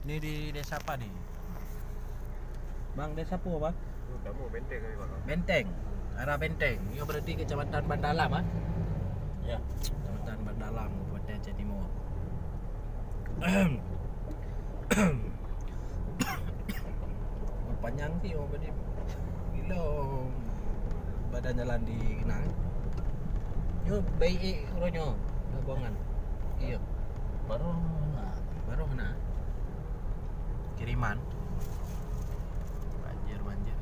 Ini di desa apa nih? Bang, desa apa, Bang? Kamu Benteng kali, Bang. Benteng. Arah Benteng. Ini berarti Kecamatan Bandalam, ah? Ya. Kecamatan Bandalam, Kabupaten Aceh Timur. Panjang sih, oh berarti gila badan jalan di Genang. Yo baik uronyo, buangan. Iya. Baru Baru nak kiriman banjir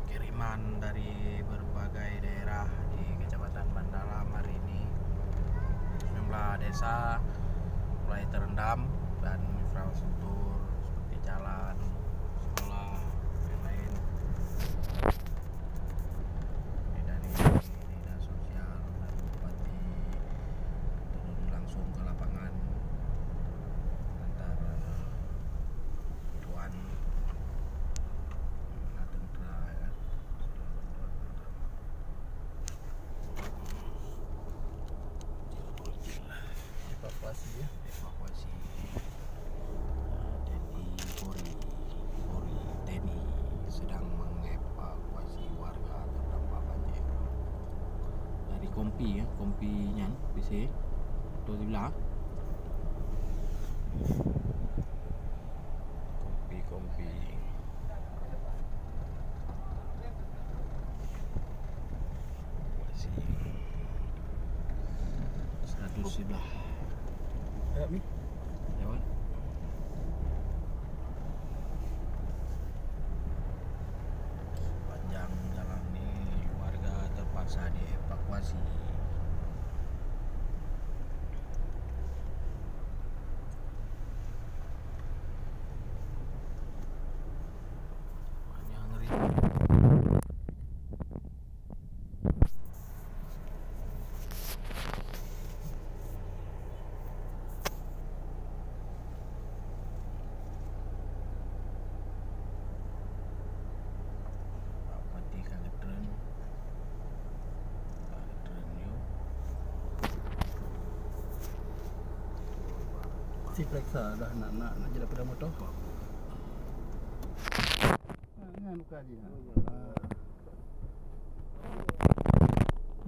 kiriman dari berbagai daerah di Kecamatan Bandalam hari ini. Sejumlah desa mulai terendam dan infrastruktur seperti jalan, sekolah, dan lain. Ini dari dinas sosial dan bupati turun langsung ke lapangan antara Tuan Natentra ya kan. evakuasi ya. Evakuasi TNI sedang mengevakuasi warga terdampak banjir dari Kompi ya, Kompinya PC tu sebelah Kompi evakuasi 100 sebelah Mi. lewat. Sepanjang jalan ini warga terpaksa dievakuasi. Banyak ngeri. Pati kagetren yuk. Si periksa dah nak je daripada motor. Ini buka dia.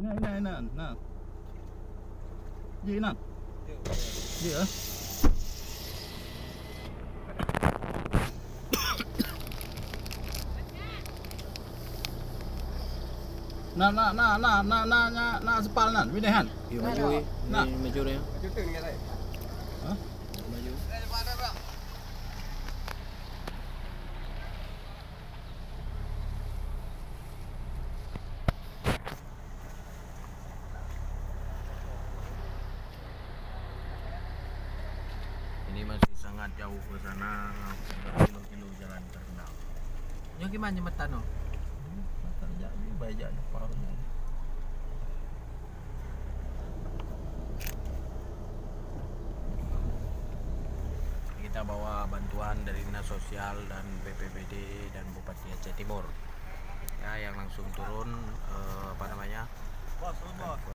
Ini. Nah. Ji nak. Ji ah. Nak sepal nan, widehan. Yuk maju Nak. ni maju dia. Maju tu ni kata. Ha? Maju. Ini masih sangat jauh ke sana, berkilo-kilo jalan terendam. Yo gimana jembatan no? Mata jak ni baik jak depan. Kita bawa bantuan dari Dinas Sosial dan BPBD dan Bupati Aceh Timur. Ya, yang langsung turun